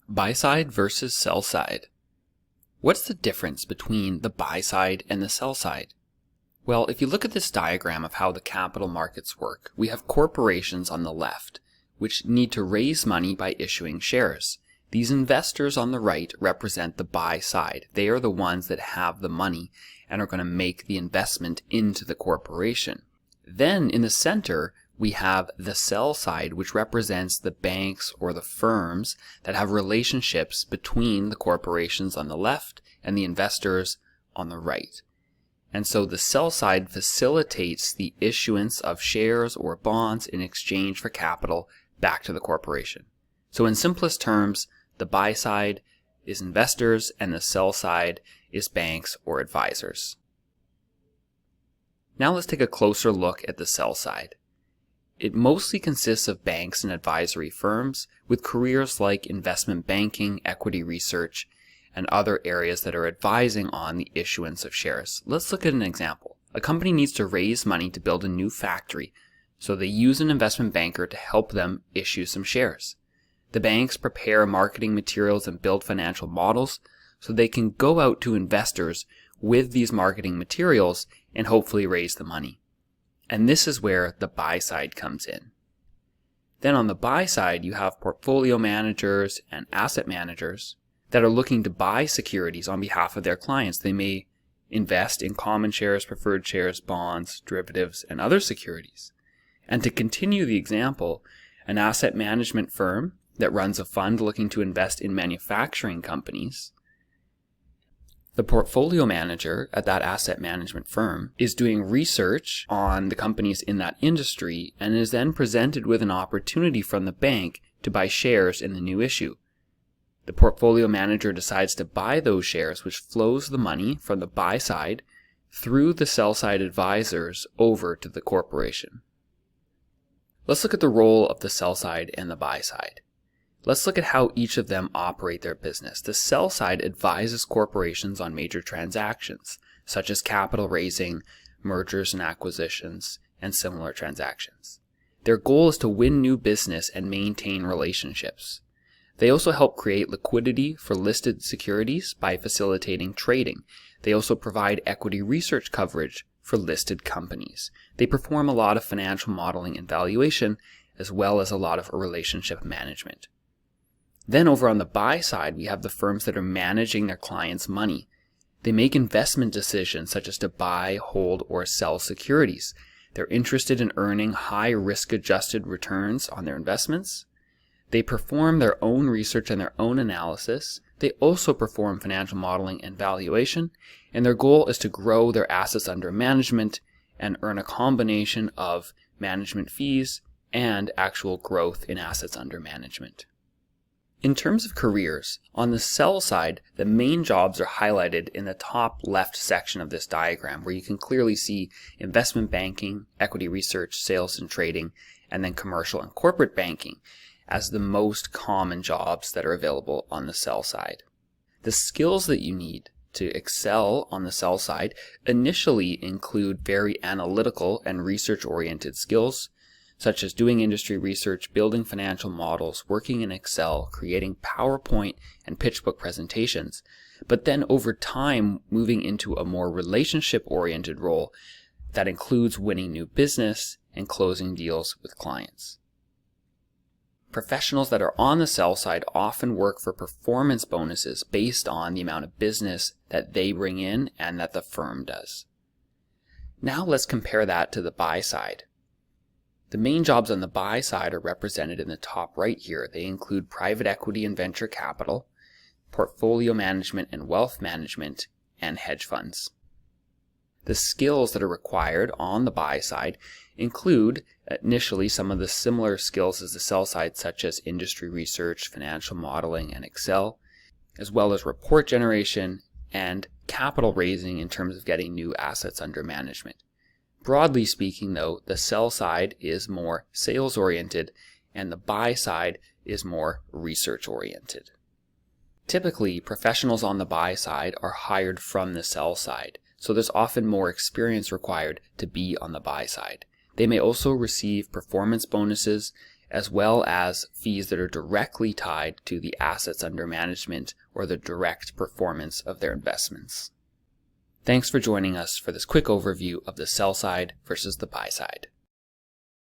Buy side versus sell side. What's the difference between the buy side and the sell side? Well, if you look at this diagram of how the capital markets work, we have corporations on the left, which need to raise money by issuing shares. These investors on the right represent the buy side. They are the ones that have the money and are going to make the investment into the corporation. Then in the center, we have the sell side, which represents the banks or the firms that have relationships between the corporations on the left and the investors on the right. And so the sell side facilitates the issuance of shares or bonds in exchange for capital back to the corporation. So in simplest terms, the buy side is investors and the sell side is banks or advisors. Now let's take a closer look at the sell side. It mostly consists of banks and advisory firms with careers like investment banking, equity research, and other areas that are advising on the issuance of shares. Let's look at an example. A company needs to raise money to build a new factory, so they use an investment banker to help them issue some shares. The banks prepare marketing materials and build financial models so they can go out to investors with these marketing materials and hopefully raise the money. And this is where the buy side comes in. Then on the buy side, you have portfolio managers and asset managers that are looking to buy securities on behalf of their clients. They may invest in common shares, preferred shares, bonds, derivatives, and other securities. And to continue the example, an asset management firm that runs a fund looking to invest in manufacturing companies, the portfolio manager at that asset management firm is doing research on the companies in that industry and is then presented with an opportunity from the bank to buy shares in the new issue. The portfolio manager decides to buy those shares, which flows the money from the buy side through the sell side advisors over to the corporation. Let's look at the role of the sell side and the buy side. Let's look at how each of them operate their business. The sell side advises corporations on major transactions, such as capital raising, mergers and acquisitions, and similar transactions. Their goal is to win new business and maintain relationships. They also help create liquidity for listed securities by facilitating trading. They also provide equity research coverage for listed companies. They perform a lot of financial modeling and valuation, as well as a lot of relationship management. Then over on the buy side, we have the firms that are managing their clients' money. They make investment decisions such as to buy, hold, or sell securities. They're interested in earning high risk-adjusted returns on their investments. They perform their own research and their own analysis. They also perform financial modeling and valuation, and their goal is to grow their assets under management and earn a combination of management fees and actual growth in assets under management. In terms of careers, on the sell side, the main jobs are highlighted in the top left section of this diagram, where you can clearly see investment banking, equity research, sales and trading, and then commercial and corporate banking as the most common jobs that are available on the sell side. The skills that you need to excel on the sell side initially include very analytical and research-oriented skills, such as doing industry research, building financial models, working in Excel, creating PowerPoint and pitch book presentations, but then over time moving into a more relationship-oriented role that includes winning new business and closing deals with clients. Professionals that are on the sell side often work for performance bonuses based on the amount of business that they bring in and that the firm does. Now let's compare that to the buy side. The main jobs on the buy side are represented in the top right here. They include private equity and venture capital, portfolio management and wealth management, and hedge funds. The skills that are required on the buy side include initially some of the similar skills as the sell side, such as industry research, financial modeling, and Excel, as well as report generation and capital raising in terms of getting new assets under management. Broadly speaking, though, the sell side is more sales-oriented and the buy side is more research-oriented. Typically, professionals on the buy side are hired from the sell side, so there's often more experience required to be on the buy side. They may also receive performance bonuses as well as fees that are directly tied to the assets under management or the direct performance of their investments. Thanks for joining us for this quick overview of the sell side versus the buy side.